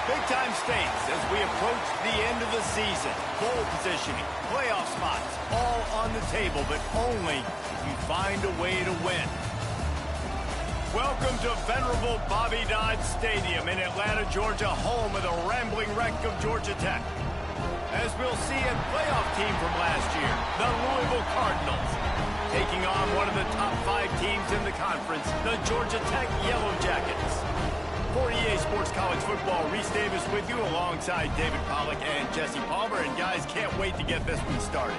Big-time stakes as we approach the end of the season. Bowl positioning, playoff spots, all on the table, but only if you find a way to win. Welcome to venerable Bobby Dodd Stadium in Atlanta, Georgia, home of the rambling wreck of Georgia Tech. As we'll see a playoff team from last year, the Louisville Cardinals, taking on one of the top 5 teams in the conference, the Georgia Tech Yellow Jackets. For EA Sports College Football, Reese Davis with you alongside David Pollack and Jesse Palmer. And guys, can't wait to get this one started.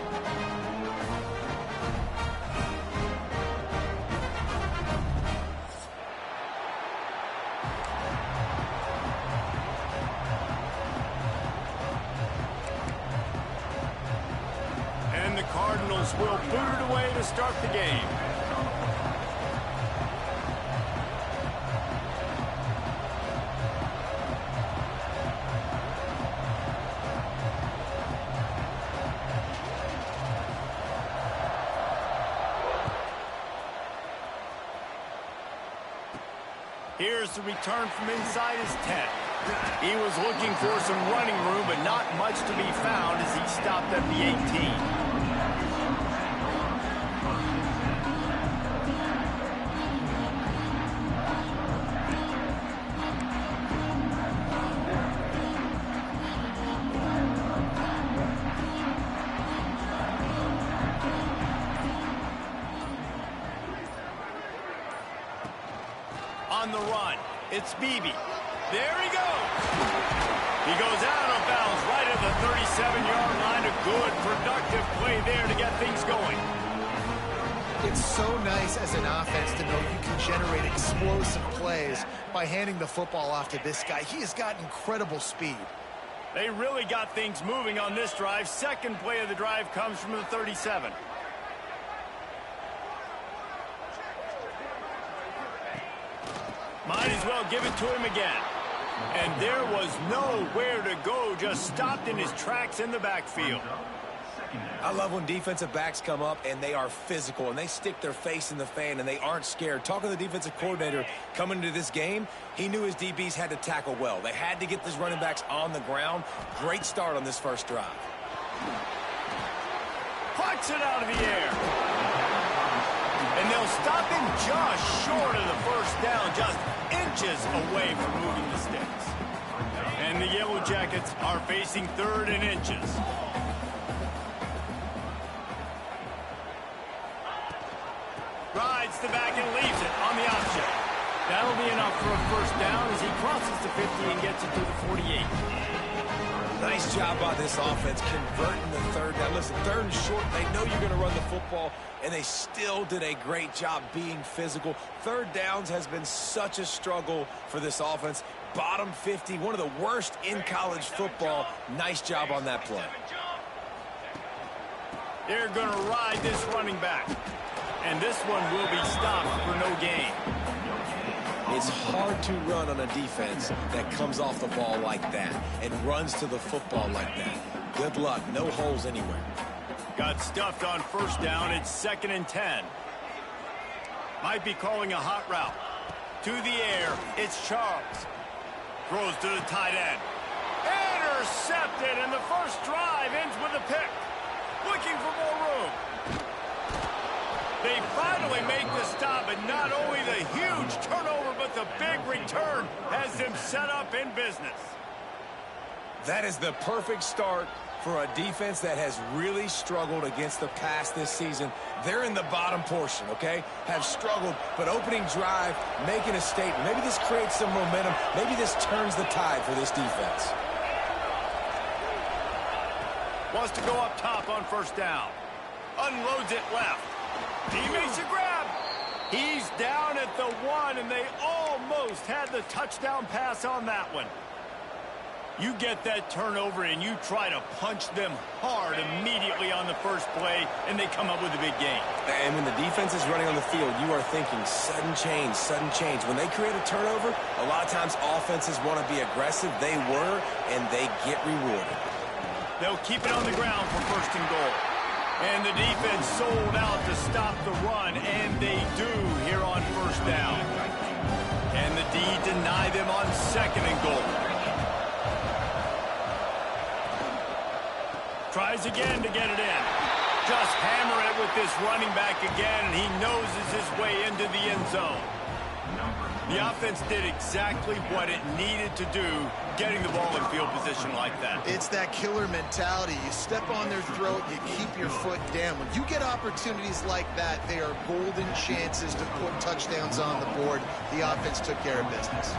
And the Cardinals will boot it away to start the game. Here's the return from inside his 10. He was looking for some running room, but not much to be found as he stopped at the 18. On the run, it's Beebe. There he goes. He goes out of bounds right at the 37-yard line. A good, productive play there to get things going. It's so nice as an offense to know you can generate explosive plays by handing the football off to this guy. He has got incredible speed. They really got things moving on this drive. Second play of the drive comes from the 37. Might as well give it to him again. And there was nowhere to go, just stopped in his tracks in the backfield. I love when defensive backs come up and they are physical and they stick their face in the fan and they aren't scared. Talking to the defensive coordinator coming into this game, he knew his DBs had to tackle well. They had to get these running backs on the ground. Great start on this first drive. Plucks it out of the air. And they'll stop him just short of the first down, just inches away from moving the sticks. And the Yellow Jackets are facing third and inches. Rides the back and leaves it on the option. That'll be enough for a first down as he crosses the 50 and gets it to the 48. Nice job by this offense converting the third down. Listen, third and short, they know you're going to run the football, and they still did a great job being physical. Third downs has been such a struggle for this offense. Bottom 50, one of the worst in college football. Nice job on that play. They're going to ride this running back, and this one will be stopped for no gain. It's hard to run on a defense that comes off the ball like that and runs to the football like that. Good luck. No holes anywhere. Got stuffed on first down. It's 2nd and 10. Might be calling a hot route. To the air, it's Charles. Throws to the tight end. Intercepted, and the first drive ends with a pick. Looking for more room. They finally make the stop, and not only the huge turnover, but the big return has them set up in business. That is the perfect start for a defense that has really struggled against the pass this season. They're in the bottom portion, okay? Have struggled, but opening drive, making a statement. Maybe this creates some momentum. Maybe this turns the tide for this defense. Wants to go up top on first down. Unloads it left. He makes a grab. He's down at the 1, and they almost had the touchdown pass on that one. You get that turnover, and you try to punch them hard immediately on the first play, and they come up with a big gain. And when the defense is running on the field, you are thinking sudden change, sudden change. When they create a turnover, a lot of times offenses want to be aggressive. They were, and they get rewarded. They'll keep it on the ground for first and goal. And the defense sold out to stop the run, and they do here on first down. And the D deny them on 2nd and goal. Tries again to get it in. Just hammer it with this running back again, and he noses his way into the end zone. The offense did exactly what it needed to do, getting the ball in field position like that. It's that killer mentality. You step on their throat, you keep your foot down. When you get opportunities like that, they are golden chances to put touchdowns on the board. The offense took care of business.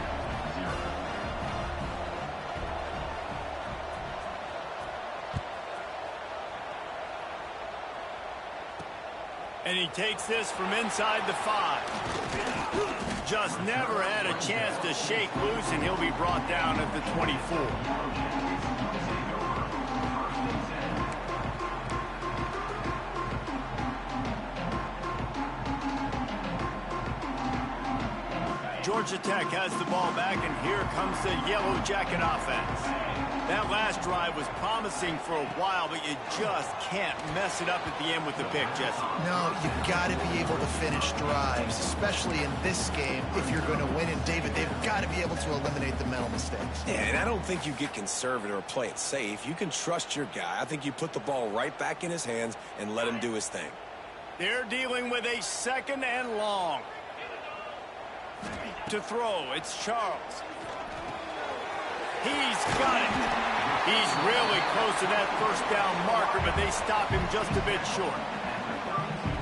And he takes this from inside the 5. Just never had a chance to shake loose, and he'll be brought down at the 24. Georgia Tech has the ball back, and here comes the Yellow Jacket offense. That last drive was promising for a while, but you just can't mess it up at the end with the pick, Jesse. No, you got to be able to finish drives, especially in this game if you're going to win. And, David, they've got to be able to eliminate the mental mistakes. Yeah, and I don't think you get conservative or play it safe. You can trust your guy. I think you put the ball right back in his hands and let him do his thing. They're dealing with a 2nd and long. To throw, it's Charles. He's got it. He's really close to that first down marker, but they stop him just a bit short.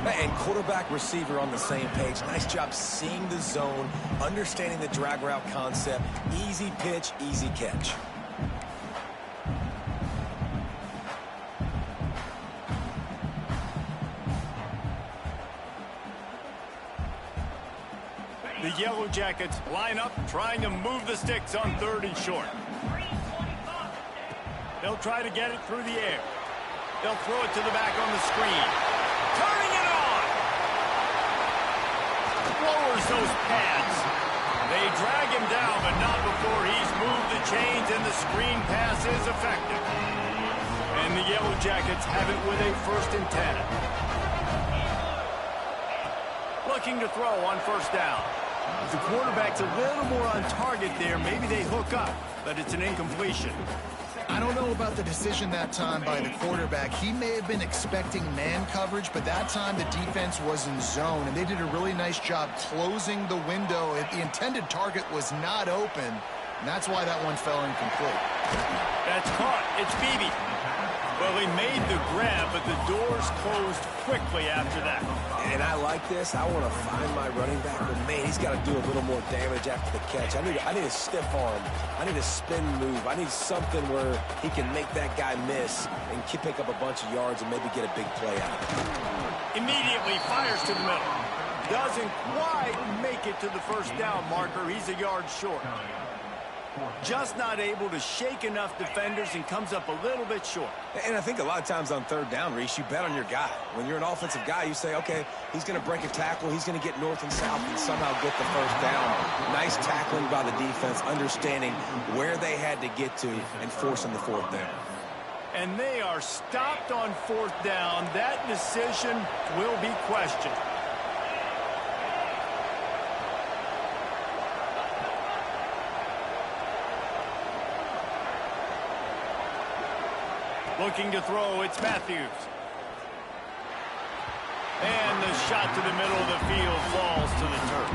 And quarterback, receiver on the same page. Nice job seeing the zone, understanding the drag route concept. Easy pitch, easy catch. The Yellow Jackets line up, trying to move the sticks on 3rd and short. They'll try to get it through the air. They'll throw it to the back on the screen. Turning it on! Lowers those pads. They drag him down, but not before he's moved the chains, and the screen pass is effective. And the Yellow Jackets have it with a 1st and 10. Looking to throw on 1st down. If the quarterback's a little more on target there, maybe they hook up, but it's an incompletion. I don't know about the decision that time by the quarterback. He may have been expecting man coverage, but that time the defense was in zone, and they did a really nice job closing the window. The intended target was not open, and that's why that one fell incomplete. That's caught. It's Beebe. Well, he made the grab, but the doors closed quickly after that. And I like this. I want to find my running back, but man, he's got to do a little more damage after the catch. I need a stiff arm. I need a spin move. I need something where he can make that guy miss and pick up a bunch of yards and maybe get a big play out of it. Immediately fires to the middle. Doesn't quite make it to the 1st down marker. He's a yard short. Just not able to shake enough defenders and comes up a little bit short. And I think a lot of times on 3rd down, Reese, you bet on your guy. When you're an offensive guy, you say, okay, he's going to break a tackle, he's going to get north and south and somehow get the 1st down. Nice tackling by the defense, understanding where they had to get to and forcing the 4th down. And they are stopped on 4th down. That decision will be questioned. Looking to throw, it's Matthews. And the shot to the middle of the field falls to the turf.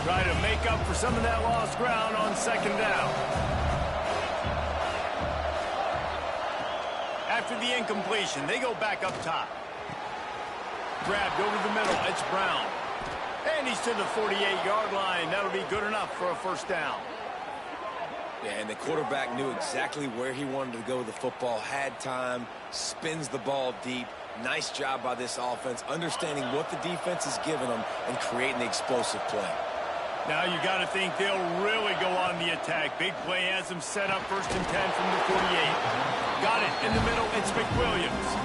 Try to make up for some of that lost ground on 2nd down. After the incompletion, they go back up top. Grabbed over the middle, it's Brown. And he's to the 48-yard line. That'll be good enough for a 1st down. Yeah, and the quarterback knew exactly where he wanted to go with the football, had time, spins the ball deep. Nice job by this offense, understanding what the defense is giving them and creating the explosive play. Now you got to think they'll really go on the attack. Big play has them set up 1st and 10 from the 48. Got it in the middle. It's McWilliams.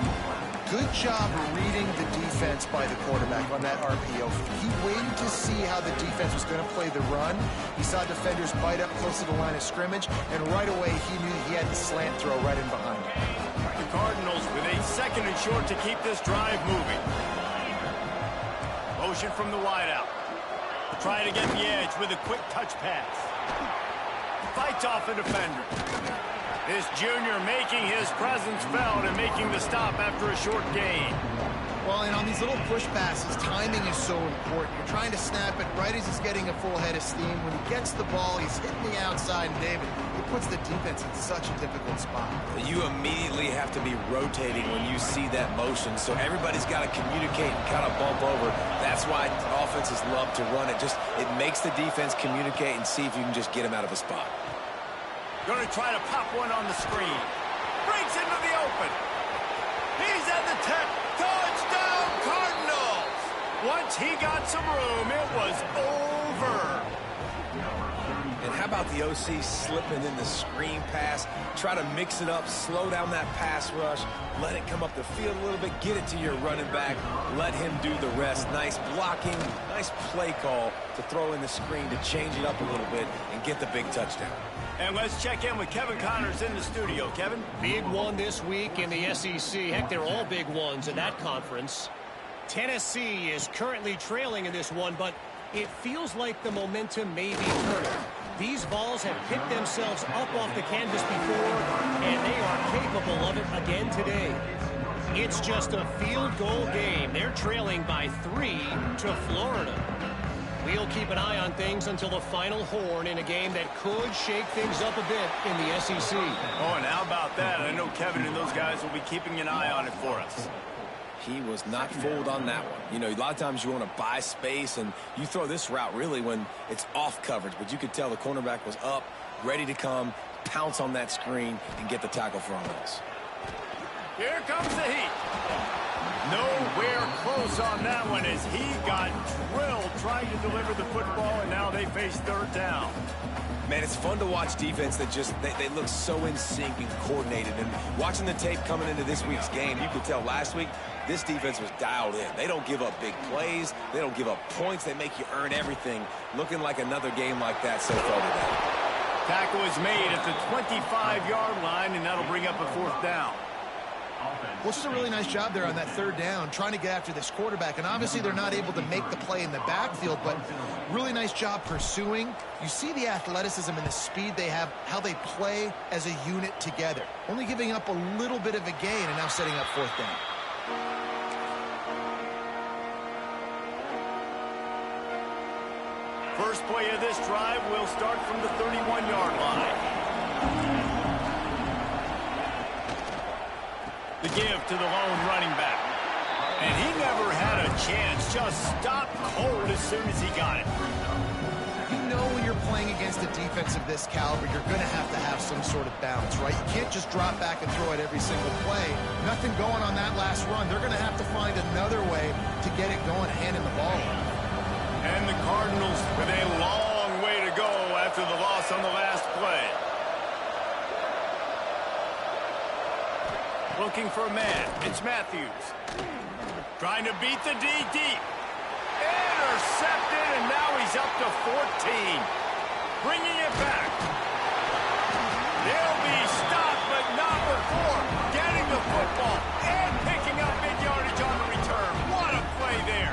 Good job reading the defense by the quarterback on that RPO. He waited to see how the defense was going to play the run. He saw defenders bite up close to the line of scrimmage, and right away he knew he had the slant throw right in behind him. The Cardinals with a 2nd and short to keep this drive moving. Motion from the wideout. Trying to get the edge with a quick touch pass. Fights off a defender. This junior making his presence felt and making the stop after a short gain. Well, and on these little push passes, timing is so important. You're trying to snap it right as he's getting a full head of steam. When he gets the ball, he's hitting the outside, and David, it puts the defense in such a difficult spot. You immediately have to be rotating when you see that motion, so everybody's got to communicate and kind of bump over. That's why offenses love to run it. It makes the defense communicate and see if you can just get him out of a spot. Going to try to pop one on the screen. Breaks into the open. He's at the 10. Touchdown, Cardinals! Once he got some room, it was over. And how about the OC slipping in the screen pass? Try to mix it up, slow down that pass rush, let it come up the field a little bit, get it to your running back, let him do the rest. Nice blocking, nice play call to throw in the screen to change it up a little bit and get the big touchdown. And let's check in with Kevin Connors in the studio. Kevin? Big one this week in the SEC. Heck, they're all big ones in that conference. Tennessee is currently trailing in this one, but it feels like the momentum may be turning. These balls have picked themselves up off the canvas before, and they are capable of it again today. It's just a field goal game. They're trailing by 3 to Florida. We'll keep an eye on things until the final horn in a game that could shake things up a bit in the SEC. Oh, and how about that? I know Kevin and those guys will be keeping an eye on it for us. He was not fooled on that one. You know, a lot of times you want to buy space, and you throw this route really when it's off coverage. But you could tell the cornerback was up, ready to come, pounce on that screen, and get the tackle for a loss. Here comes the heat. Nowhere close on that one as he got drilled trying to deliver the football, and now they face third down. Man, it's fun to watch defense that just, they look so in sync and coordinated. And watching the tape coming into this week's game, you could tell last week this defense was dialed in. They don't give up big plays. They don't give up points. They make you earn everything. Looking like another game like that so far today. Tackle is made at the 25-yard line, and that'll bring up a fourth down. Well, just a really nice job there on that third down, trying to get after this quarterback. And obviously they're not able to make the play in the backfield, but really nice job pursuing. You see the athleticism and the speed they have, how they play as a unit together. Only giving up a little bit of a gain and now setting up fourth down. First play of this drive will start from the 31-yard line. The give to the lone running back. And he never had a chance. Just stopped cold as soon as he got it. You know when you're playing against a defense of this caliber, you're going to have some sort of balance, right? You can't just drop back and throw it every single play. Nothing going on that last run. They're going to have to find another way to get it going, handing the ball off. And the Cardinals with a long way to go after the loss on the last play. Looking for a man. It's Matthews. Trying to beat the D deep. Intercepted, and now he's up to 14. Bringing it back. They'll be stopped, but not before getting the football and picking up big yardage on the return. What a play there.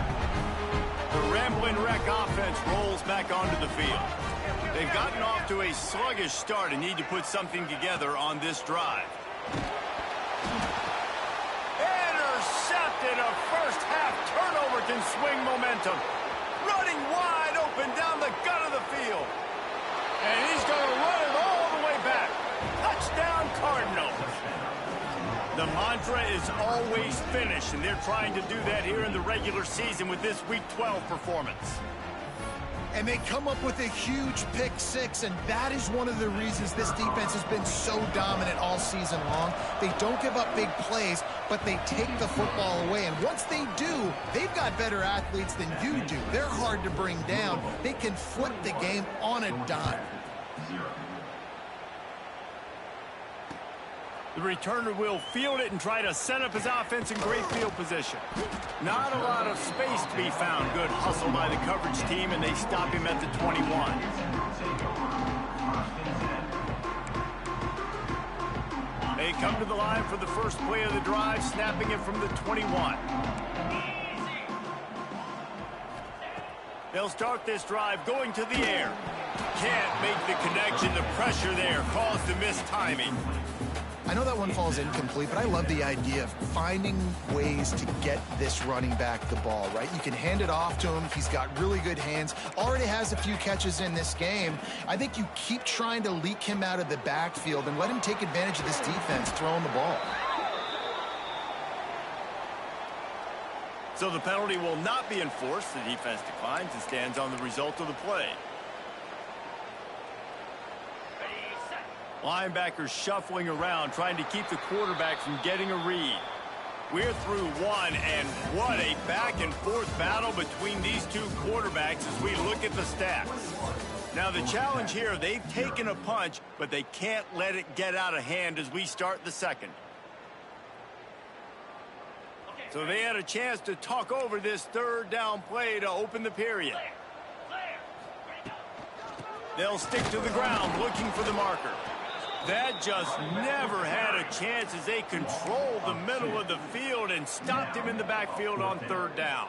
The Rambling Wreck offense rolls back onto the field. They've gotten off to a sluggish start and need to put something together on this drive. Intercepted. A first-half turnover can swing momentum. Running wide open down the gut of the field. And he's going to run it all the way back. Touchdown, Cardinals. The mantra is always finish, and they're trying to do that here in the regular season with this Week 12 performance. And they come up with a huge pick six, and that is one of the reasons this defense has been so dominant all season long. They don't give up big plays, but they take the football away. And once they do, they've got better athletes than you do. They're hard to bring down. They can flip the game on a dime. The returner will field it and try to set up his offense in great field position. Not a lot of space to be found. Good hustle by the coverage team, and they stop him at the 21. They come to the line for the first play of the drive, snapping it from the 21. They'll start this drive going to the air. Can't make the connection. The pressure there caused the missed timing. I know that one falls incomplete, but I love the idea of finding ways to get this running back the ball, right? You can hand it off to him. He's got really good hands. Already has a few catches in this game. I think you keep trying to leak him out of the backfield and let him take advantage of this defense throwing the ball. So the penalty will not be enforced. The defense declines and stands on the result of the play. Linebackers shuffling around, trying to keep the quarterback from getting a read. We're through one, and what a back-and-forth battle between these two quarterbacks as we look at the stats. Now, the challenge here, they've taken a punch, but they can't let it get out of hand as we start the second. So they had a chance to talk over this third down play to open the period. They'll stick to the ground looking for the marker. That just never had a chance as they controlled the middle of the field and stopped him in the backfield on third down.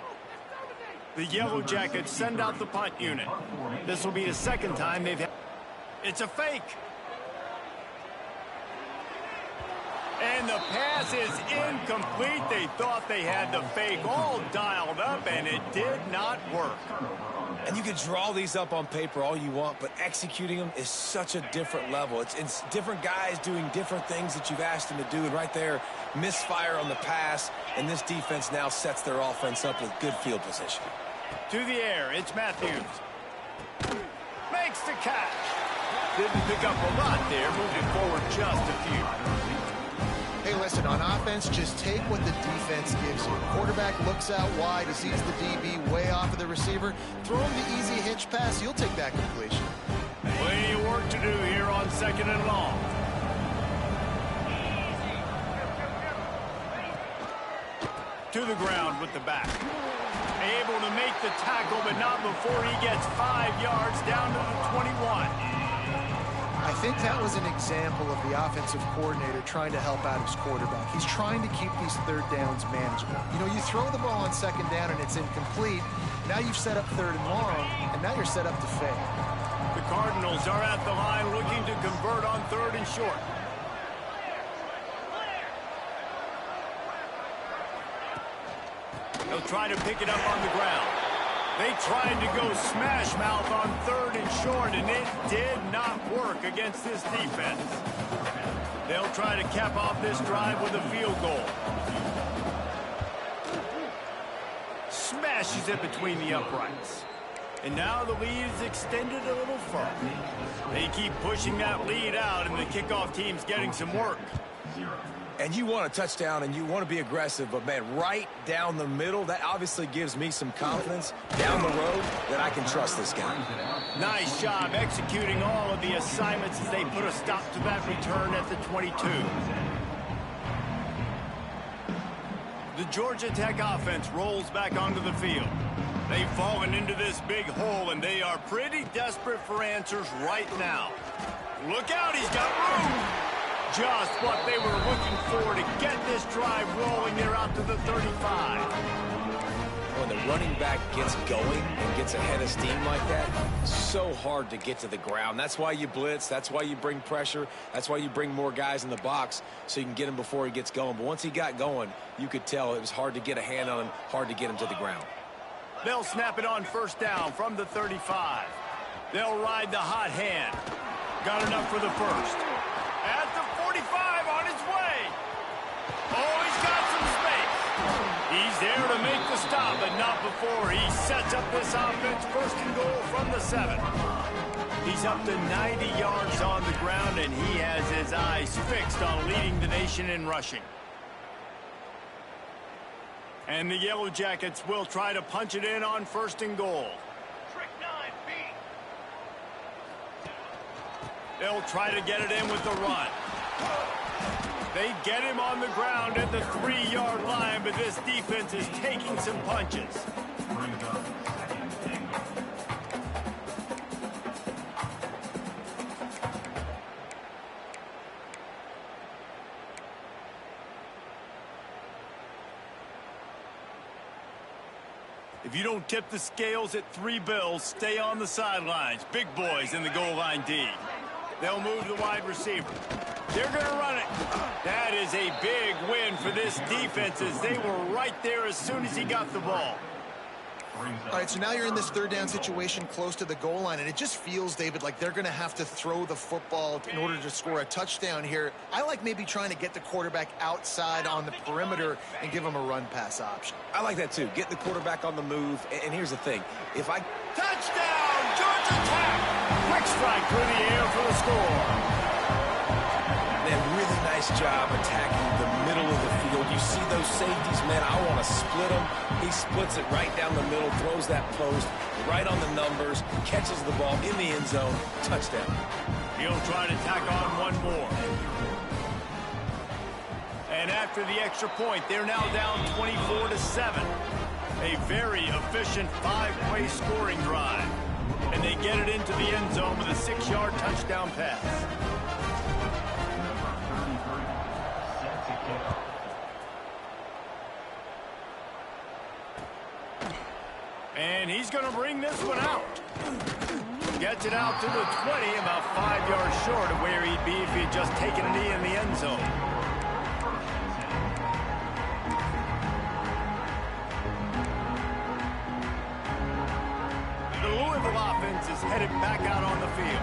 The Yellow Jackets send out the punt unit. This will be the second time they've had. It's a fake. And the pass is incomplete. They thought they had the fake all dialed up, and it did not work. And you can draw these up on paper all you want, but executing them is such a different level. It's different guys doing different things that you've asked them to do, and right there, misfire on the pass, and this defense now sets their offense up with good field position. To the air, it's Matthews. Makes the catch. Didn't pick up a lot there, moving forward just a few. Hey, listen, on offense, just take what the defense gives you. Quarterback looks out wide, he sees the DB way off of the receiver. Throw him the easy hitch pass, you'll take that completion. Plenty of work to do here on second and long. To the ground with the back. Able to make the tackle, but not before he gets 5 yards down to the 21. I think that was an example of the offensive coordinator trying to help out his quarterback. He's trying to keep these third downs manageable. You know, you throw the ball on second down and it's incomplete. Now you've set up third and long, and now you're set up to fail. The Cardinals are at the line looking to convert on third and short. They'll try to pick it up on the ground. They tried to go smash mouth on third and short, and it did not work against this defense. They'll try to cap off this drive with a field goal. Smashes it between the uprights. And now the lead is extended a little further. They keep pushing that lead out, and the kickoff team's getting some work. And you want a touchdown, and you want to be aggressive, but, man, right down the middle, that obviously gives me some confidence down the road that I can trust this guy. Nice job executing all of the assignments as they put a stop to that return at the 22. The Georgia Tech offense rolls back onto the field. They've fallen into this big hole, and they are pretty desperate for answers right now. Look out, he's got room. Just what they were looking for to get this drive rolling. They're out to the 35. When the running back gets going and gets ahead of steam like that, so hard to get to the ground. That's why you blitz. That's why you bring pressure. That's why you bring more guys in the box so you can get him before he gets going. But once he got going, you could tell it was hard to get a hand on him, hard to get him to the ground. They'll snap it on first down from the 35. They'll ride the hot hand. Got enough for the first. At the 45 on his way. Oh, he's got some space. He's there to make the stop, but not before he sets up this offense. First and goal from the 7. He's up to 90 yards on the ground, and he has his eyes fixed on leading the nation in rushing. And the Yellow Jackets will try to punch it in on first and goal. They'll try to get it in with the run. They get him on the ground at the 3-yard line, but this defense is taking some punches. If you don't tip the scales at 3 bills, stay on the sidelines. Big boys in the goal line D. They'll move the wide receiver. They're going to run it. That is a big win for this defense as they were right there as soon as he got the ball. All right, so now you're in this third down situation close to the goal line, and it just feels, David, like they're going to have to throw the football in order to score a touchdown here. I like maybe trying to get the quarterback outside on the perimeter and give him a run-pass option. I like that, too. Get the quarterback on the move. And here's the thing. Touchdown, Georgia Tech! Quick strike through the air for the score. Man, really nice job attacking the middle of the field. You see those safeties, man, I want to split them. He splits it right down the middle, throws that post right on the numbers, catches the ball in the end zone, touchdown. He'll try to tack on one more. And after the extra point, they're now down 24-7. A very efficient 5-play scoring drive. And they get it into the end zone with a 6-yard touchdown pass. And he's going to bring this one out. Gets it out to the 20, about 5 yards short of where he'd be if he'd just taken a knee in the end zone. The Louisville offense is headed back out on the field.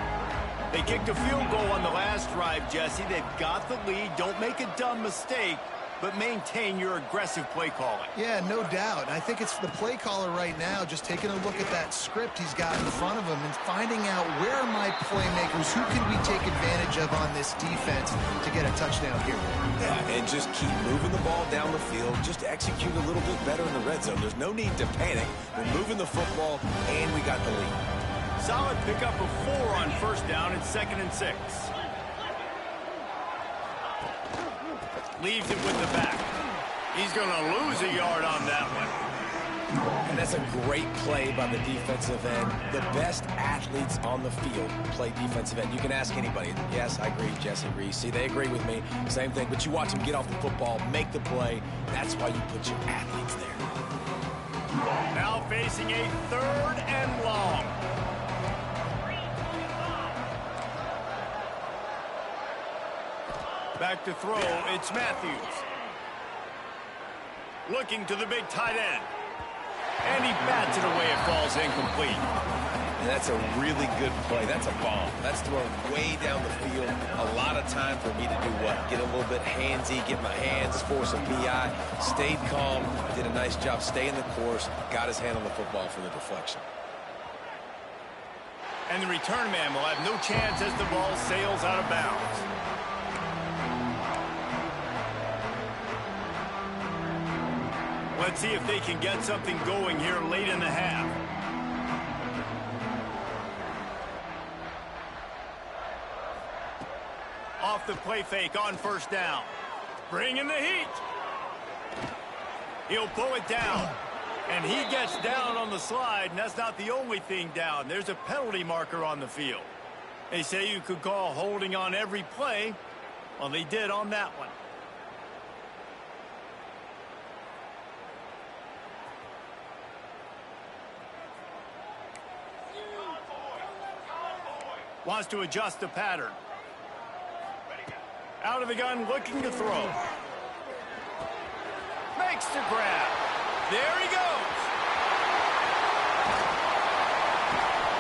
They kicked a field goal on the last drive, Jesse. They've got the lead. Don't make a dumb mistake, but maintain your aggressive play calling. Yeah, no doubt. I think it's the play caller right now just taking a look at that script he's got in front of him and finding out where are my playmakers, who can we take advantage of on this defense to get a touchdown here. Yeah, and just keep moving the ball down the field. Just execute a little bit better in the red zone. There's no need to panic. We're moving the football, and we got the lead. Solid pickup of 4 on first down and 2nd and 6. Leaves it with the back. He's going to lose a yard on that one. And that's a great play by the defensive end. The best athletes on the field play defensive end. You can ask anybody. Yes, I agree, Jesse Reese. See, they agree with me. Same thing. But you watch them get off the football, make the play. That's why you put your athletes there. Now facing a 3rd and long. Back to throw, it's Matthews. Looking to the big tight end. And he bats it away, it falls incomplete. And that's a really good play. That's a bomb. That's thrown way down the field. A lot of time for me to do what? Get a little bit handsy, get my hands, force a PI. Stayed calm, did a nice job staying the course, got his hand on the football for the deflection. And the return man will have no chance as the ball sails out of bounds. Let's see if they can get something going here late in the half. Off the play fake on first down. Bringing the heat. He'll pull it down. And he gets down on the slide, and that's not the only thing down. There's a penalty marker on the field. They say you could call holding on every play. Well, they did on that one. Wants to adjust the pattern. Out of the gun, looking to throw. Makes the grab. There he goes.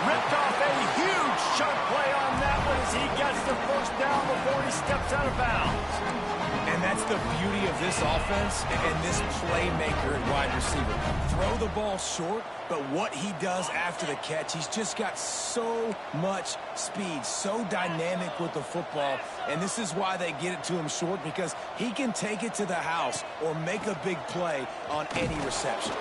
Ripped off a huge chunk play on that one as he gets the first down before he steps out of bounds. And that's the beauty of this offense and this playmaker and wide receiver. Throw the ball short, but what he does after the catch, he's just got so much speed, so dynamic with the football. And this is why they get it to him short, because he can take it to the house or make a big play on any reception.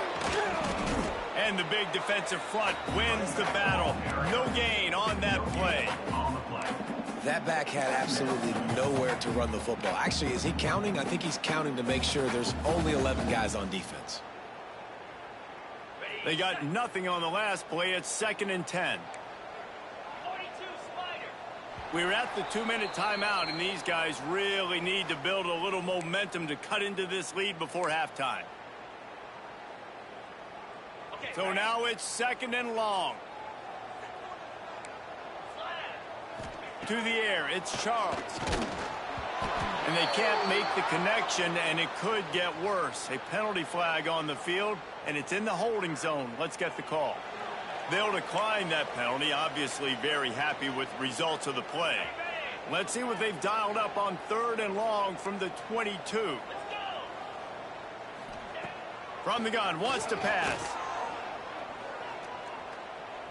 And the big defensive front wins the battle. No gain on that play. That back had absolutely nowhere to run the football. Actually, is he counting? I think he's counting to make sure there's only 11 guys on defense. They got nothing on the last play. It's 2nd and 10. We're at the 2-minute timeout, and these guys really need to build a little momentum to cut into this lead before halftime. So now it's 2nd and long. To the air, it's Charles. And they can't make the connection, and it could get worse. A penalty flag on the field, and it's in the holding zone. Let's get the call. They'll decline that penalty, obviously very happy with results of the play. Let's see what they've dialed up on 3rd and long from the 22. From the gun, wants to pass.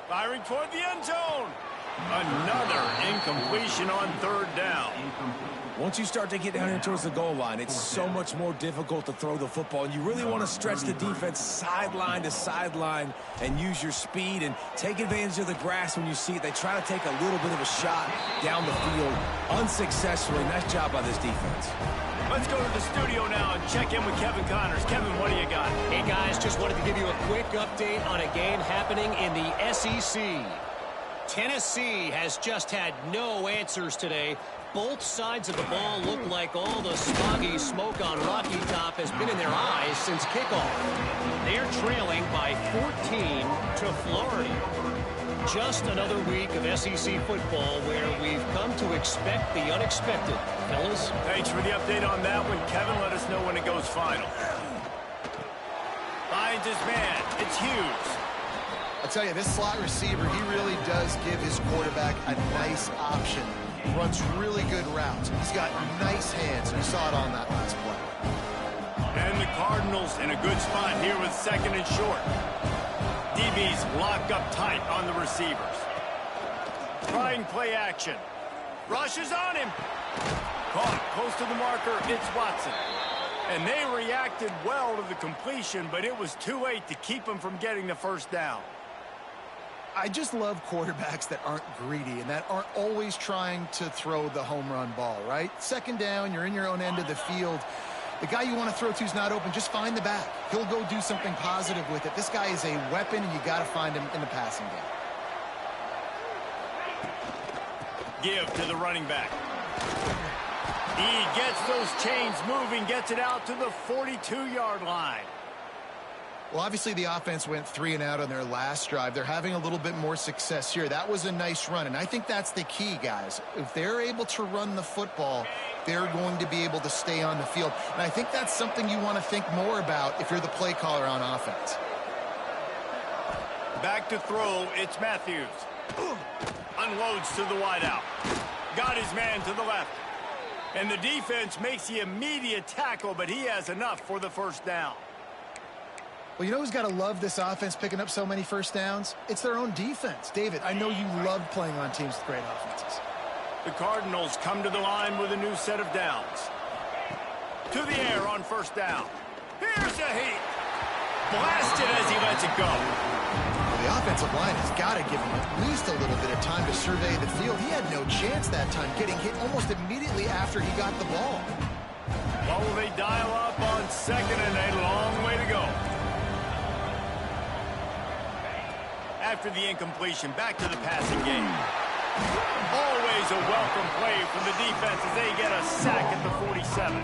Firing toward the end zone. Another incompletion on 3rd down. Once you start to get down here towards the goal line, it's so much more difficult to throw the football. And you really want to stretch the defense sideline to sideline and use your speed and take advantage of the grass when you see it. They try to take a little bit of a shot down the field unsuccessfully. Nice job by this defense. Let's go to the studio now and check in with Kevin Connors. Kevin, what do you got? Hey, guys, just wanted to give you a quick update on a game happening in the SEC. Tennessee has just had no answers today. Both sides of the ball look like all the smoggy smoke on Rocky Top has been in their eyes since kickoff. They're trailing by 14 to Florida. Just another week of SEC football where we've come to expect the unexpected. Fellas? Thanks for the update on that one, Kevin. Let us know when it goes final. Finds his man. It's Hughes. I'll tell you, this slot receiver, he really does give his quarterback a nice option. Runs really good routes. He's got nice hands. You saw it on that last play. And the Cardinals in a good spot here with 2nd and short. DBs locked up tight on the receivers. Trying play action. Rushes on him. Caught close to the marker. It's Watson. And they reacted well to the completion, but it was too late to keep him from getting the 1st down. I just love quarterbacks that aren't greedy and that aren't always trying to throw the home run ball, right? 2nd down, you're in your own end of the field. The guy you want to throw to is not open. Just find the back. He'll go do something positive with it. This guy is a weapon, and you got to find him in the passing game. Give to the running back. He gets those chains moving, gets it out to the 42-yard line. Well, obviously the offense went 3 and out on their last drive. They're having a little bit more success here. That was a nice run, and I think that's the key, guys. If they're able to run the football, they're going to be able to stay on the field. And I think that's something you want to think more about if you're the play caller on offense. Back to throw, it's Matthews. Unloads to the wideout. Got his man to the left. And the defense makes the immediate tackle, but he has enough for the 1st down. Well, you know who's got to love this offense picking up so many 1st downs? It's their own defense. David, I know you love playing on teams with great offenses. The Cardinals come to the line with a new set of downs. To the air on 1st down. Here's a heat. Blasted as he lets it go. Well, the offensive line has got to give him at least a little bit of time to survey the field. He had no chance that time, getting hit almost immediately after he got the ball. Well, will they dial up on 2nd and a long way to go? After the incompletion, back to the passing game. Always a welcome play from the defense as they get a sack at the 47.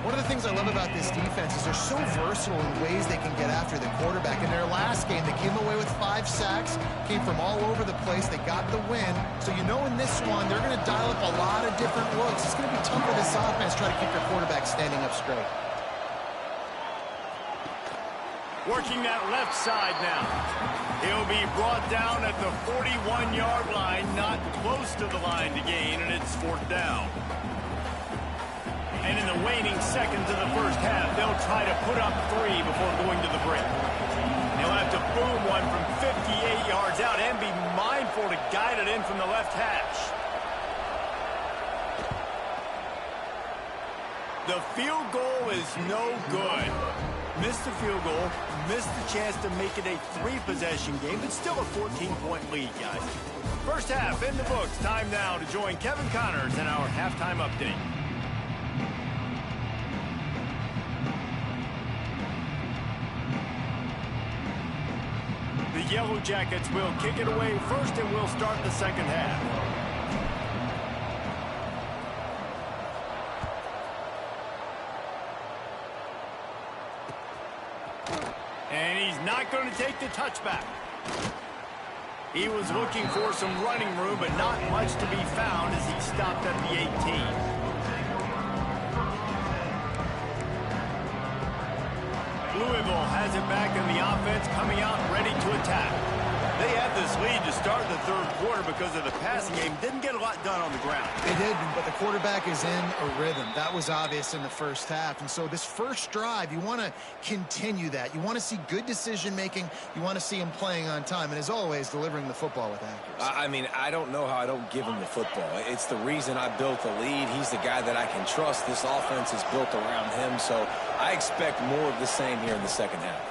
One of the things I love about this defense is they're so versatile in ways they can get after the quarterback. In their last game, they came away with 5 sacks, came from all over the place. They got the win. So you know in this one, they're going to dial up a lot of different looks. It's going to be tough for this offense trying to keep their quarterback standing up straight. Working that left side now. He'll be brought down at the 41-yard line, not close to the line to gain, and it's 4th down. And in the waning seconds of the 1st half, they'll try to put up 3 before going to the break. They'll have to boom one from 58 yards out and be mindful to guide it in from the left hash. The field goal is no good. Missed the field goal, missed the chance to make it a 3-possession game, but still a 14-point lead, guys. 1st half in the books. Time now to join Kevin Connors in our halftime update. The Yellow Jackets will kick it away first, and we'll start the 2nd half. And he's not going to take the touchback. He was looking for some running room, but not much to be found as he stopped at the 18. Louisville has it back in the offense, coming out ready to attack. They had this lead to start the third quarter because of the passing game. Didn't get a lot done on the ground. They didn't, but the quarterback is in a rhythm. That was obvious in the first half. And so this first drive, you want to continue that. You want to see good decision-making. You want to see him playing on time. And as always, delivering the football with accuracy. I mean, I don't know how I don't give him the football. It's the reason I built the lead. He's the guy that I can trust. This offense is built around him. So I expect more of the same here in the second half.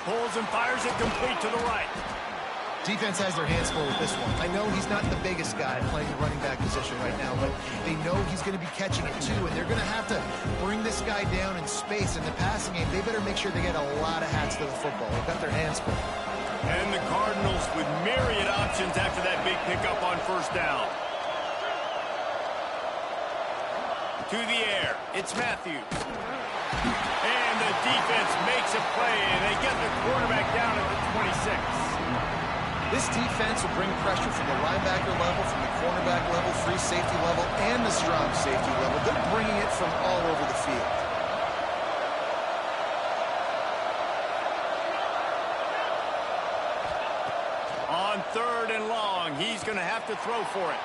Pulls and fires it complete to the right. Defense has their hands full with this one. I know he's not the biggest guy playing the running back position right now, but they know he's going to be catching it too, and they're going to have to bring this guy down in space. In the passing game, they better make sure they get a lot of hats to the football. They've got their hands full. And the Cardinals with myriad options after that big pickup on first down. To the air, it's Matthews. And the defense makes a play, and they get the quarterback down at the 26. This defense will bring pressure from the linebacker level, from the cornerback level, free safety level, and the strong safety level. They're bringing it from all over the field. On third and long, he's going to have to throw for it.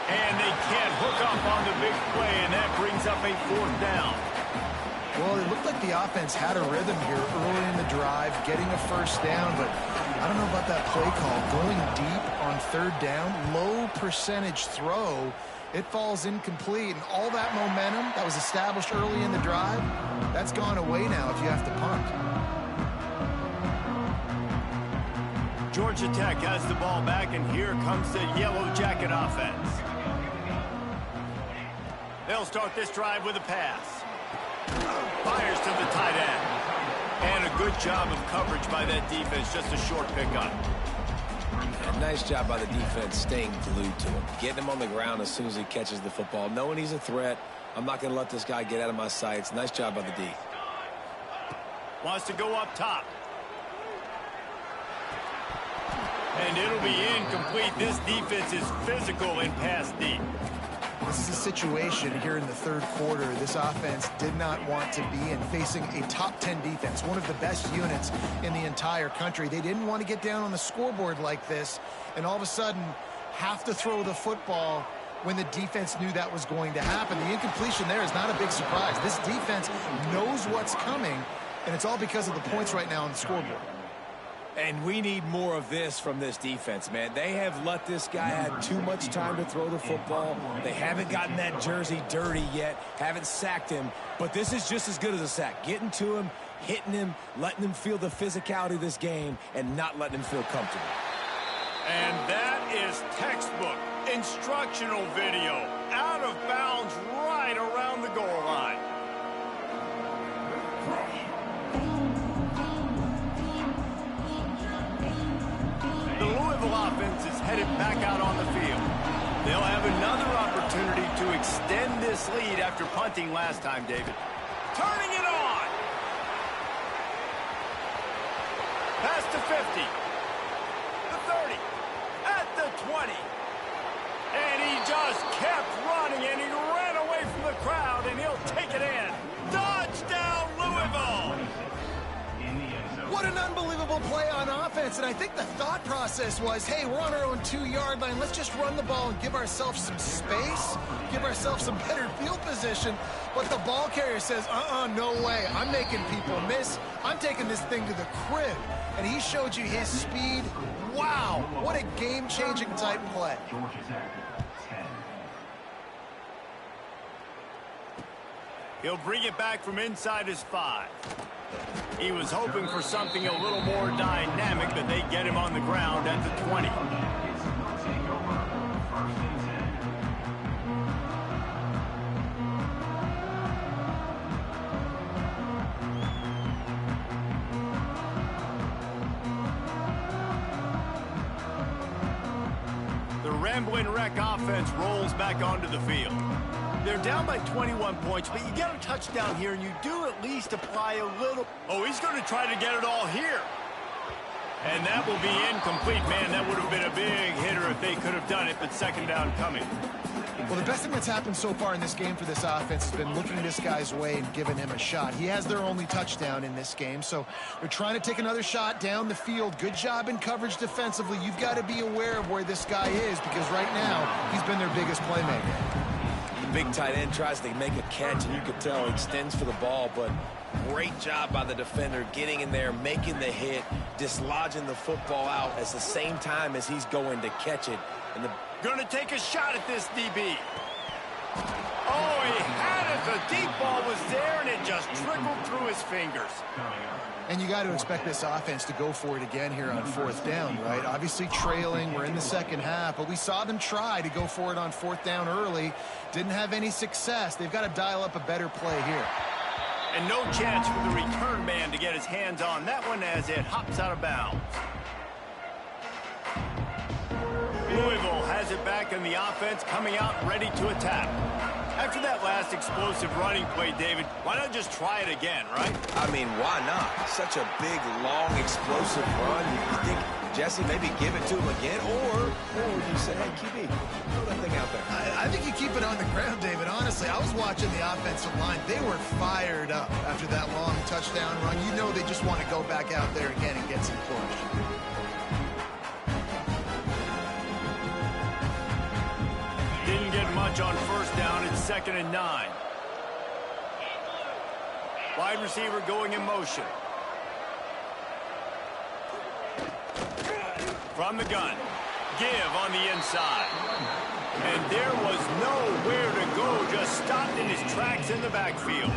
And they can't hook up on the big play, and that brings up a fourth down. Well, it looked like the offense had a rhythm here early in the drive, getting a first down, but I don't know about that play call. Going deep on third down, low percentage throw, it falls incomplete, and all that momentum that was established early in the drive, that's gone away now if you have to punt. Georgia Tech has the ball back, and here comes the Yellow Jacket offense. They'll start this drive with a pass. Fires to the tight end. And a good job of coverage by that defense, just a short pickup. A nice job by the defense staying glued to him. Getting him on the ground as soon as he catches the football. Knowing he's a threat, I'm not going to let this guy get out of my sights. Nice job by the D. Wants to go up top. And it'll be incomplete. This defense is physical and pass deep. This is a situation here in the third quarter this offense did not want to be in, facing a top 10 defense, one of the best units in the entire country. They didn't want to get down on the scoreboard like this and all of a sudden have to throw the football when the defense knew that was going to happen. The incompletion there is not a big surprise. This defense knows what's coming, and it's all because of the points right now on the scoreboard. And we need more of this from this defense, man. They have let this guy have too much time to throw the football. They haven't gotten that jersey dirty yet, haven't sacked him. But this is just as good as a sack. Getting to him, hitting him, letting him feel the physicality of this game, and not letting him feel comfortable. And that is textbook instructional video. Out of bounds right around the goal line. The Louisville offense is headed back out on the field. They'll have another opportunity to extend this lead after punting last time, David. Turning it on. Pass to 50. The 30. At the 20. And he just kept running, and he ran away from the crowd, and he'll take it in. Touchdown, Louisville! What an unbelievable play on offense, and I think the thought process was, hey, we're on our own 2-yard line. Let's just run the ball and give ourselves some space, give ourselves some better field position. But the ball carrier says, no way. I'm making people miss. I'm taking this thing to the crib. And he showed you his speed. Wow, what a game-changing type play. He'll bring it back from inside his 5. He was hoping for something a little more dynamic, but they get him on the ground at the 20. The Ramblin' Wreck offense rolls back onto the field. They're down by 21 points, but you get a touchdown here, and you do at least apply a little. Oh, he's going to try to get it all here. And that will be incomplete. Man, that would have been a big hitter if they could have done it, but second down coming. Well, the best thing that's happened so far in this game for this offense has been looking this guy's way and giving him a shot. He has their only touchdown in this game, so they're trying to take another shot down the field. Good job in coverage defensively. You've got to be aware of where this guy is because right now he's been their biggest playmaker. The big tight end tries to make a catch, and you can tell he extends for the ball, but great job by the defender getting in there, making the hit, dislodging the football out at the same time as he's going to catch it. And going to take a shot at this DB. Oh, he had it. The deep ball was there, and it just trickled through his fingers. And you got to expect this offense to go for it again here on fourth down, right? Obviously trailing. We're in the second half, but we saw them try to go for it on fourth down early. Didn't have any success. They've got to dial up a better play here. And no chance for the return man to get his hands on that one as it hops out of bounds. Louisville has it back in the offense, coming out ready to attack. After that last explosive running play, David, why not just try it again, right? I mean, why not? Such a big, long, explosive run. You think, Jesse, maybe give it to him again? Or you say, hey, QB, throw that thing out there. I think you keep it on the ground, David. Honestly, I was watching the offensive line. They were fired up after that long touchdown run. You know they just want to go back out there again and get some push. Didn't get much on first down. It's 2nd and 9. Wide receiver going in motion. From the gun. Give on the inside. And there was nowhere to go. Just stopped in his tracks in the backfield.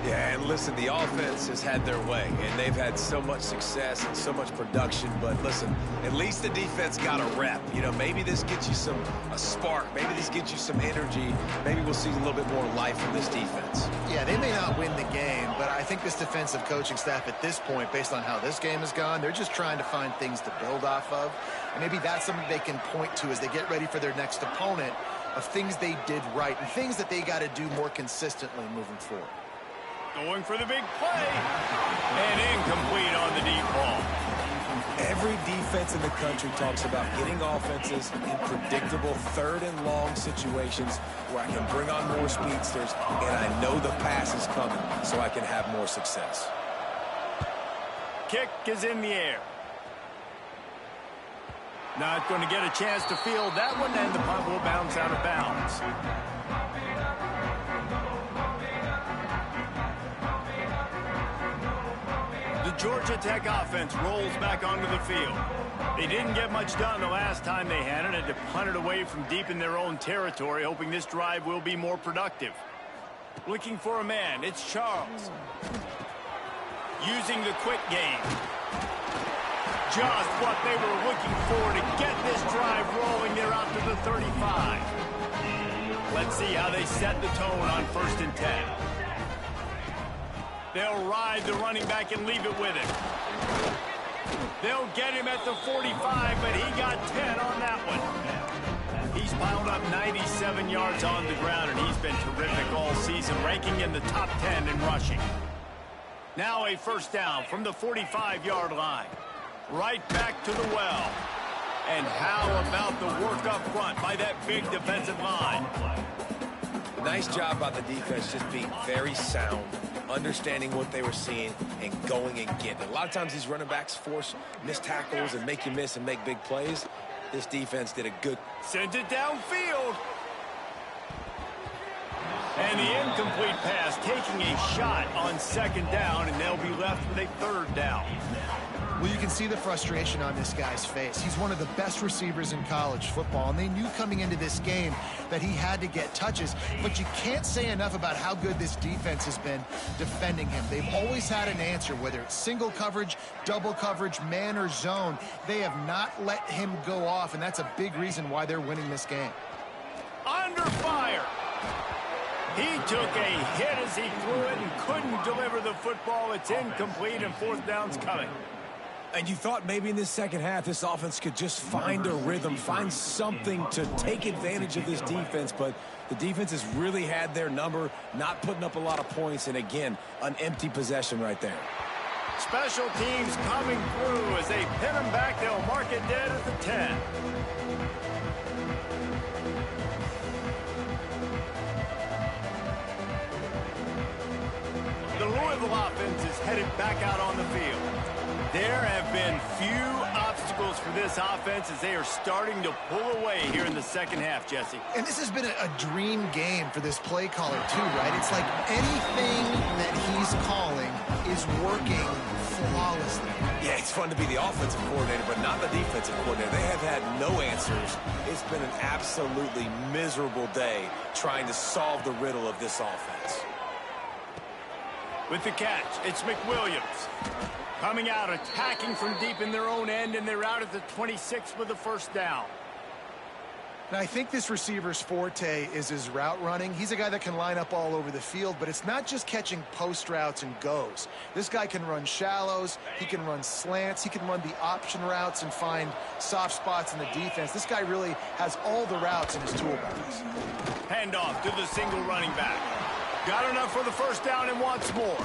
Yeah, and listen, the offense has had their way, and they've had so much success and so much production. But listen, at least the defense got a rep. You know, maybe this gets you a spark. Maybe this gets you some energy. Maybe we'll see a little bit more life from this defense. Yeah, they may not win the game, but I think this defensive coaching staff at this point, based on how this game has gone, they're just trying to find things to build off of. And maybe that's something they can point to as they get ready for their next opponent of things they did right and things that they got to do more consistently moving forward. Going for the big play. And incomplete on the deep ball. Every defense in the country talks about getting offenses in predictable third and long situations where I can bring on more speedsters and I know the pass is coming so I can have more success. Kick is in the air. Not going to get a chance to field that one, and the punt will bounce out of bounds. The Georgia Tech offense rolls back onto the field. They didn't get much done the last time they had it, and to punt it away from deep in their own territory, hoping this drive will be more productive. Looking for a man, it's Charles. Using the quick game. Just what they were looking for to get this drive rolling. They're out to the 35. Let's see how they set the tone on 1st and 10. They'll ride the running back and leave it with him. They'll get him at the 45, but he got 10 on that one. He's piled up 97 yards on the ground, and he's been terrific all season, ranking in the top 10 in rushing. Now a first down from the 45-yard line. Right back to the well. And how about the work up front by that big defensive line? Nice job by the defense, just being very sound, understanding what they were seeing, and going and getting it. A lot of times these running backs force missed tackles and make you miss and make big plays. This defense did a good... Sends it downfield. And the incomplete pass taking a shot on 2nd down, and they'll be left with a 3rd down. Well, you can see the frustration on this guy's face. He's one of the best receivers in college football, and they knew coming into this game that he had to get touches, but you can't say enough about how good this defense has been defending him. They've always had an answer, whether it's single coverage, double coverage, man or zone. They have not let him go off, and that's a big reason why they're winning this game. Under fire. He took a hit as he threw it and couldn't deliver the football. It's incomplete, and 4th down's coming. And you thought maybe in this second half this offense could just find a rhythm, find something to take advantage of this defense, but the defense has really had their number, not putting up a lot of points, and again, an empty possession right there. Special teams coming through as they pin them back. They'll mark it dead at the 10. The Louisville offense is headed back out on the field. There have been few obstacles for this offense as they are starting to pull away here in the second half, Jesse. And this has been a dream game for this play caller too, right? It's like anything that he's calling is working flawlessly. Yeah, it's fun to be the offensive coordinator, but not the defensive coordinator. They have had no answers. It's been an absolutely miserable day trying to solve the riddle of this offense. With the catch, it's McWilliams. Coming out, attacking from deep in their own end, and they're out at the 26 with the first down. And I think this receiver's forte is his route running. He's a guy that can line up all over the field, but it's not just catching post routes and goes. This guy can run shallows, he can run slants, he can run the option routes and find soft spots in the defense. This guy really has all the routes in his toolbox. Handoff to the single running back. Got enough for the first down and wants more.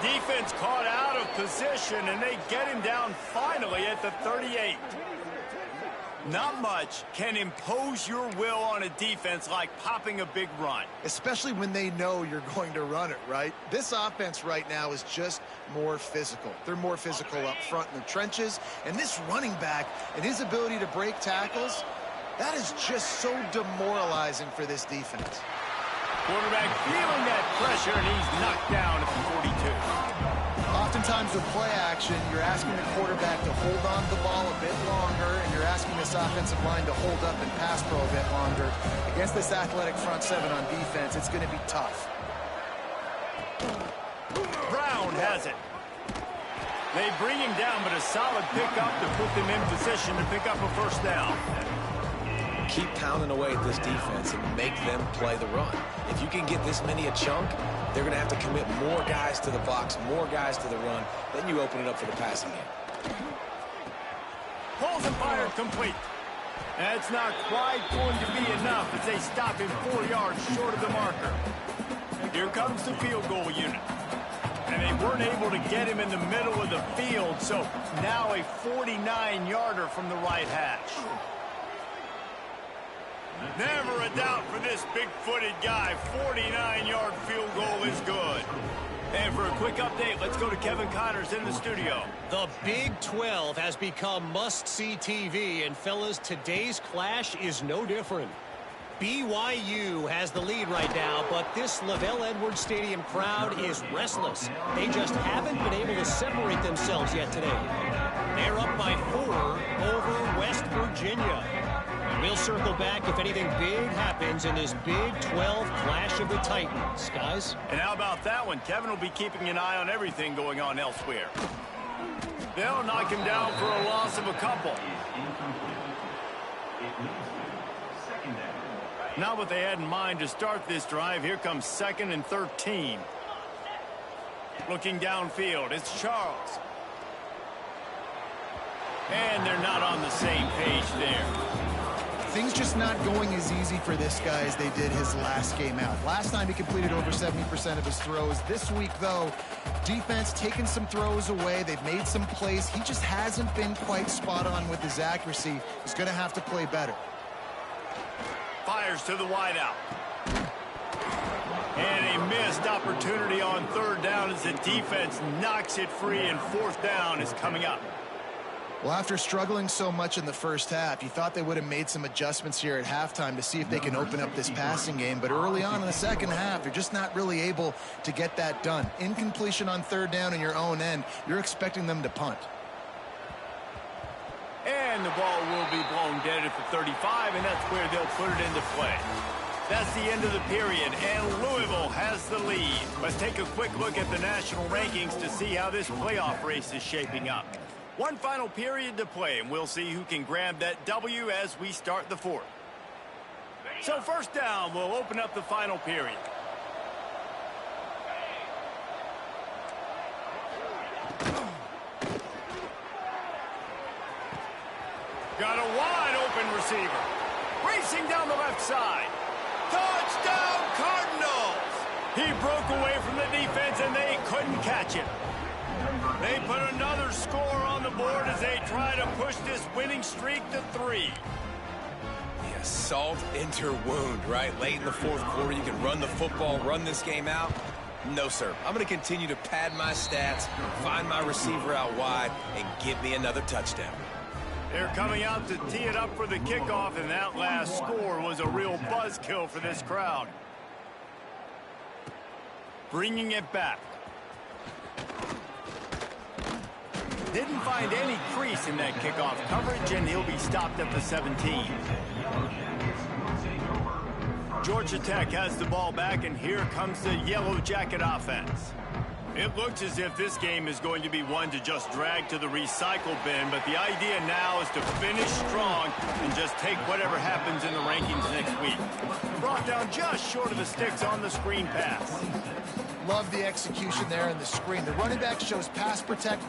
Defense caught out of position, and they get him down finally at the 38. Not much can impose your will on a defense like popping a big run. Especially when they know you're going to run it, right? This offense right now is just more physical. They're more physical up front in the trenches, and this running back and his ability to break tackles, that is just so demoralizing for this defense. Quarterback feeling that pressure, and he's knocked down at the 42. Oftentimes with play action, you're asking the quarterback to hold on to the ball a bit longer, and you're asking this offensive line to hold up and pass pro a bit longer. Against this athletic front seven on defense, it's going to be tough. Brown has it. They bring him down, but a solid pickup to put them in position to pick up a first down. Keep pounding away at this defense and make them play the run. If you can get this many a chunk, they're going to have to commit more guys to the box, more guys to the run. Then you open it up for the passing game. Pulls and fired complete. That's not quite going to be enough as they stop him 4 yards short of the marker. Here comes the field goal unit. And they weren't able to get him in the middle of the field, so now a 49-yarder from the right hash. Never a doubt for this big-footed guy. 49-yard field goal is good. And for a quick update, let's go to Kevin Connors in the studio. The Big 12 has become must-see TV, and fellas, today's clash is no different. BYU has the lead right now, but this Lavelle Edwards Stadium crowd is restless. They just haven't been able to separate themselves yet today. They're up by 4 over West Virginia. We'll circle back if anything big happens in this Big 12 clash of the Titans, guys. And how about that one? Kevin will be keeping an eye on everything going on elsewhere. They'll knock him down for a loss of a couple. Not what they had in mind to start this drive. Here comes 2nd and 13. Looking downfield, it's Charles. And they're not on the same page there. Things just not going as easy for this guy as they did his last game out. Last time he completed over 70% of his throws. This week, though, defense taking some throws away. They've made some plays. He just hasn't been quite spot on with his accuracy. He's going to have to play better. Fires to the wideout. And a missed opportunity on 3rd down as the defense knocks it free, and 4th down is coming up. Well, after struggling so much in the first half, you thought they would have made some adjustments here at halftime to see if they can open up this passing game. But early on in the second half, you're just not really able to get that done. Incompletion on 3rd down in your own end, you're expecting them to punt. And the ball will be blown dead at the 35, and that's where they'll put it into play. That's the end of the period, and Louisville has the lead. Let's take a quick look at the national rankings to see how this playoff race is shaping up. One final period to play, and we'll see who can grab that W as we start the 4th. So 1st down will open up the final period. Got a wide open receiver. Racing down the left side. Touchdown Cardinals! He broke away from the defense and they couldn't catch him. They put another score on the board as they try to push this winning streak to 3. Yeah, salt into wound, right? Late in the fourth quarter, you can run the football, run this game out. No, sir. I'm going to continue to pad my stats, find my receiver out wide, and give me another touchdown. They're coming out to tee it up for the kickoff, and that last score was a real buzzkill for this crowd. Bringing it back. Didn't find any crease in that kickoff coverage, and he'll be stopped at the 17. Georgia Tech has the ball back, and here comes the Yellow Jacket offense. It looks as if this game is going to be one to just drag to the recycle bin, but the idea now is to finish strong and just take whatever happens in the rankings next week. Brought down just short of the sticks on the screen pass. Love the execution there in the screen. The running back shows pass protect,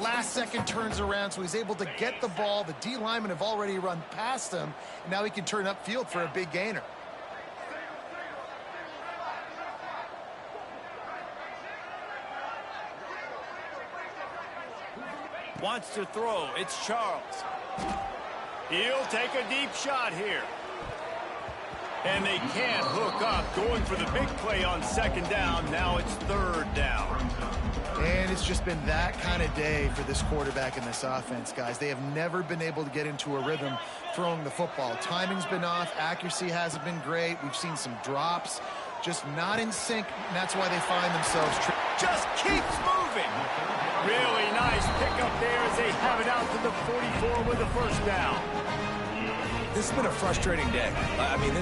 last second turns around, so he's able to get the ball. The D linemen have already run past him, and now he can turn upfield for a big gainer. Wants to throw. It's Charles. He'll take a deep shot here. And they can't hook up. Going for the big play on second down. Now it's third down. And it's just been that kind of day for this quarterback and this offense, guys. They have never been able to get into a rhythm throwing the football. Timing's been off. Accuracy hasn't been great. We've seen some drops. Just not in sync, and that's why they find themselves... Just keeps moving. Really nice pickup there as they have it out to the 44 with a first down. This has been a frustrating day. I mean,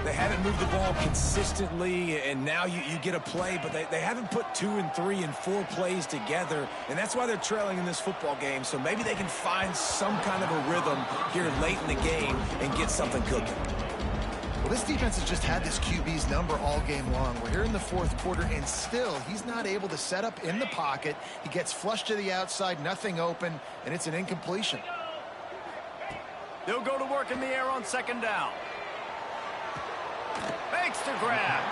they haven't moved the ball consistently, and now you get a play, but they haven't put 2 and 3 and 4 plays together, and that's why they're trailing in this football game. So maybe they can find some kind of a rhythm here late in the game and get something cooking. Well, this defense has just had this QB's number all game long. We're here in the fourth quarter, and still he's not able to set up in the pocket. He gets flushed to the outside, nothing open, and it's an incompletion. They'll go to work in the air on second down. Makes the grab.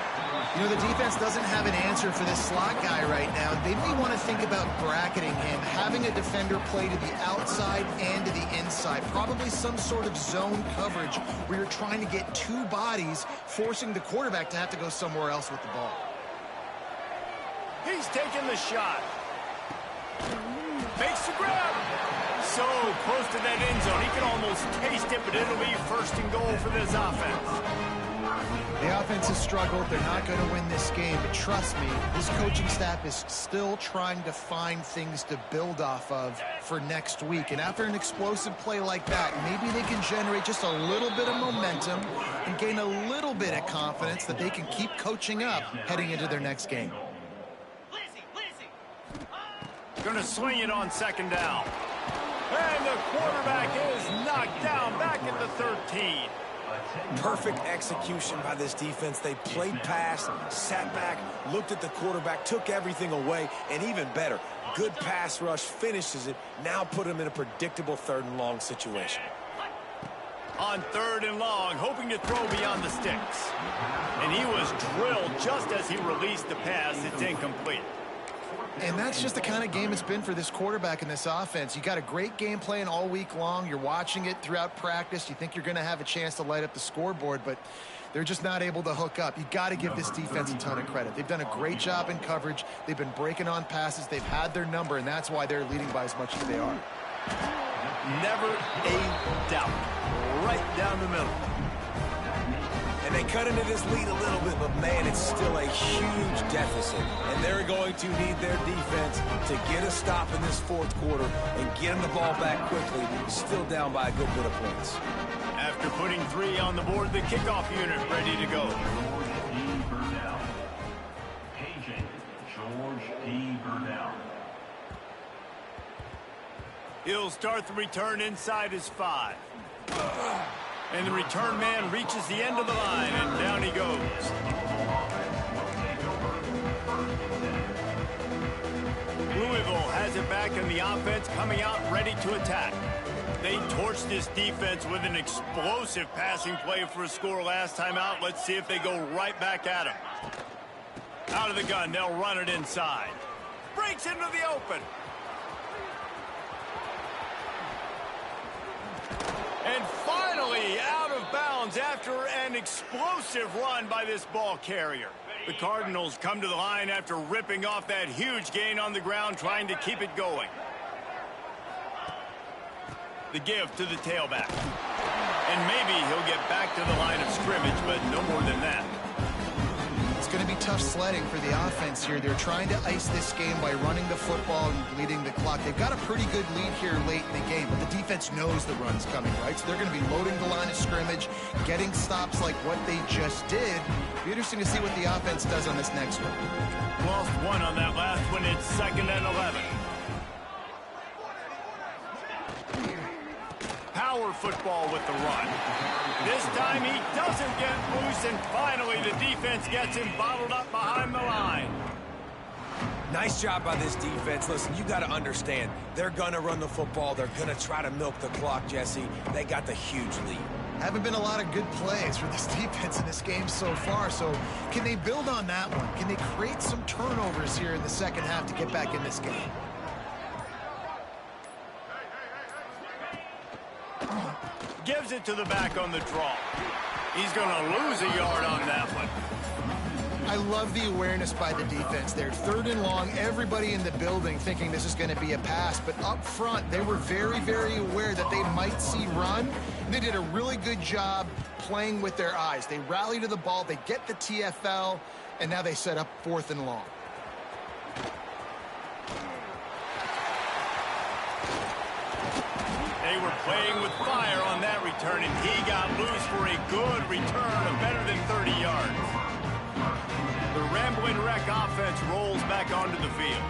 You know, the defense doesn't have an answer for this slot guy right now. They may want to think about bracketing him, having a defender play to the outside and to the inside. Probably some sort of zone coverage where you're trying to get 2 bodies, forcing the quarterback to have to go somewhere else with the ball. He's taking the shot. Makes the grab. So close to that end zone. He can almost taste it, but it'll be first and goal for this offense. The offense has struggled. They're not going to win this game, but trust me, this coaching staff is still trying to find things to build off of for next week. And after an explosive play like that, maybe they can generate just a little bit of momentum and gain a little bit of confidence that they can keep coaching up heading into their next game. Going to swing it on second down. And the quarterback is knocked down back at the 13. Perfect execution by this defense. They played pass, sat back, looked at the quarterback, took everything away, and even better, good pass rush, finishes it, now put him in a predictable third and long situation. On third and long, hoping to throw beyond the sticks. And he was drilled just as he released the pass. It's incomplete. And that's just the kind of game it's been for this quarterback and this offense. You got a great game plan all week long. You're watching it throughout practice. You think you're going to have a chance to light up the scoreboard, but they're just not able to hook up. You got to give this defense a ton of credit. They've done a great job in coverage. They've been breaking on passes. They've had their number, and that's why they're leading by as much as they are. Never a doubt. Right down the middle. And they cut into this lead a little bit, but man, it's still a huge deficit. And they're going to need their defense to get a stop in this fourth quarter and get them the ball back quickly. Still down by a good bit of points. After putting 3 on the board, the kickoff unit ready to go. He'll start the return inside his 5. And the return man reaches the end of the line, and down he goes. Louisville has it back, and the offense coming out ready to attack. They torched this defense with an explosive passing play for a score last time out. Let's see if they go right back at him. Out of the gun, they'll run it inside. Breaks into the open. And finally out of bounds after an explosive run by this ball carrier. The Cardinals come to the line after ripping off that huge gain on the ground, trying to keep it going. The give to the tailback. And maybe he'll get back to the line of scrimmage, but no more than that. It's going to be tough sledding for the offense here. They're trying to ice this game by running the football and bleeding the clock. They've got a pretty good lead here late in the game, but the defense knows the run's coming, right? So they're going to be loading the line of scrimmage, getting stops like what they just did. Be interesting to see what the offense does on this next one. Lost one on that last one. It's 2nd and 11. Power football with the run. This time he doesn't get loose, and finally the defense gets him bottled up behind the line. Nice job by this defense. Listen, you got to understand, they're going to run the football. They're going to try to milk the clock, Jesse. They got the huge lead. Haven't been a lot of good plays for this defense in this game so far, so can they build on that one? Can they create some turnovers here in the second half to get back in this game? Gives it to the back on the draw. He's going to lose a yard on that one. I love the awareness by the defense there. 3rd and long, everybody in the building thinking this is going to be a pass, but up front, they were very, very aware that they might see run. And they did a really good job playing with their eyes. They rally to the ball, they get the TFL, and now they set up 4th and long. They were playing with fire on that return, and he got loose for a good return of better than 30 yards. The Rambling Wreck offense rolls back onto the field.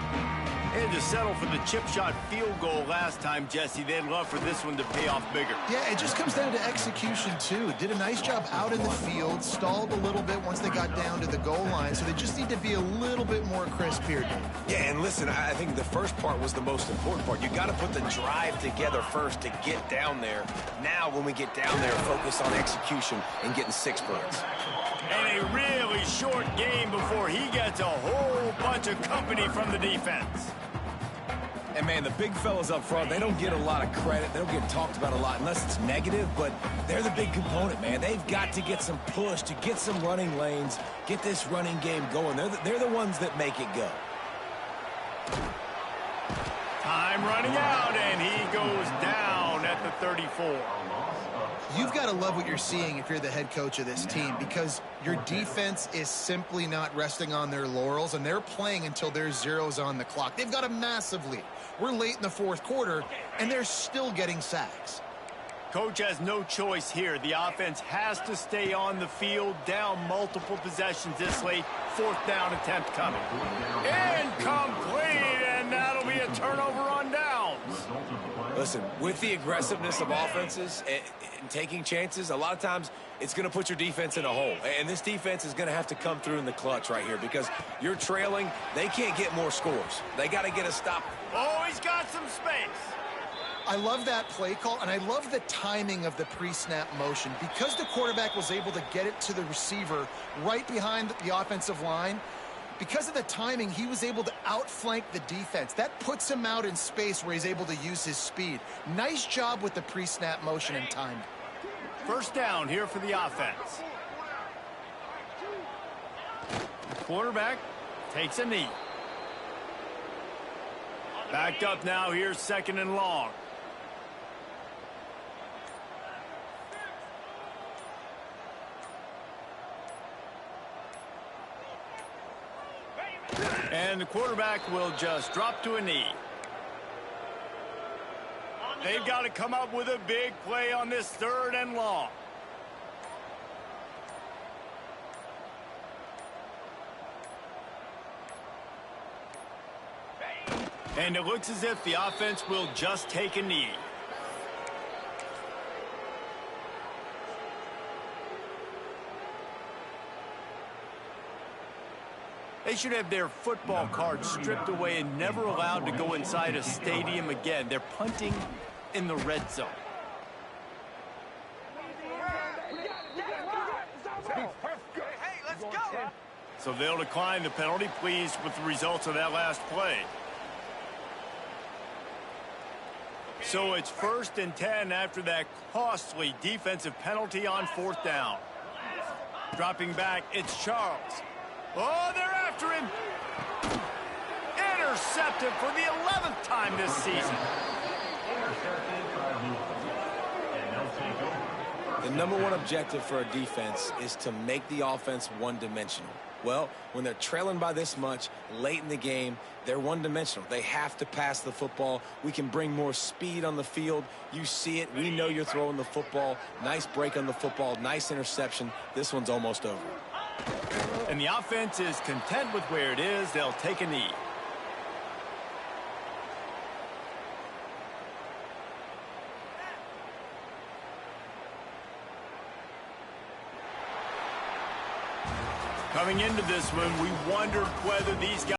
They had to settle for the chip shot field goal last time, Jesse. They'd love for this one to pay off bigger. Yeah, it just comes down to execution, too. Did a nice job out in the field, stalled a little bit once they got down to the goal line, so they just need to be a little bit more crisp here. Yeah, and listen, I think the first part was the most important part. You got to put the drive together first to get down there. Now, when we get down there, focus on execution and getting 6 points. And a really short game before he gets a whole bunch of company from the defense. And, man, the big fellas up front, they don't get a lot of credit. They don't get talked about a lot unless it's negative, but they're the big component, man. They've got to get some push, to get some running lanes, get this running game going. They're the ones that make it go. Time running out, and he goes down at the 34. You've got to love what you're seeing if you're the head coach of this team, because your defense is simply not resting on their laurels, and they're playing until there's zeros on the clock. They've got a massive lead. We're late in the 4th quarter, and they're still getting sacks. Coach has no choice here. The offense has to stay on the field, down multiple possessions this late. 4th down attempt coming. Incomplete, and that'll be a turnover on downs. Listen, with the aggressiveness of offenses and taking chances, a lot of times it's going to put your defense in a hole. And this defense is going to have to come through in the clutch right here because you're trailing. They can't get more scores. They got to get a stop. Oh, he's got some space. I love that play call, and I love the timing of the pre-snap motion. Because the quarterback was able to get it to the receiver right behind the offensive line, because of the timing, he was able to outflank the defense. That puts him out in space where he's able to use his speed. Nice job with the pre-snap motion and timing. 1st down here for the offense. Quarterback takes a knee. Backed up now here, 2nd and long. And the quarterback will just drop to a knee. They've got to come up with a big play on this 3rd and long. And it looks as if the offense will just take a knee. They should have their football cards stripped away and never allowed to go inside a stadium again. They're punting in the red zone. So they'll decline the penalty, pleased with the results of that last play. So it's 1st and 10 after that costly defensive penalty on 4th down. Dropping back, it's Charles. Oh, they're after him. Intercepted for the 11th time this season. The number one objective for a defense is to make the offense one-dimensional. Well, when they're trailing by this much late in the game, they're one-dimensional. They have to pass the football. We can bring more speed on the field. You see it. We know you're throwing the football. Nice break on the football. Nice interception. This one's almost over. And the offense is content with where it is. They'll take a knee. Coming into this one, we wondered whether these guys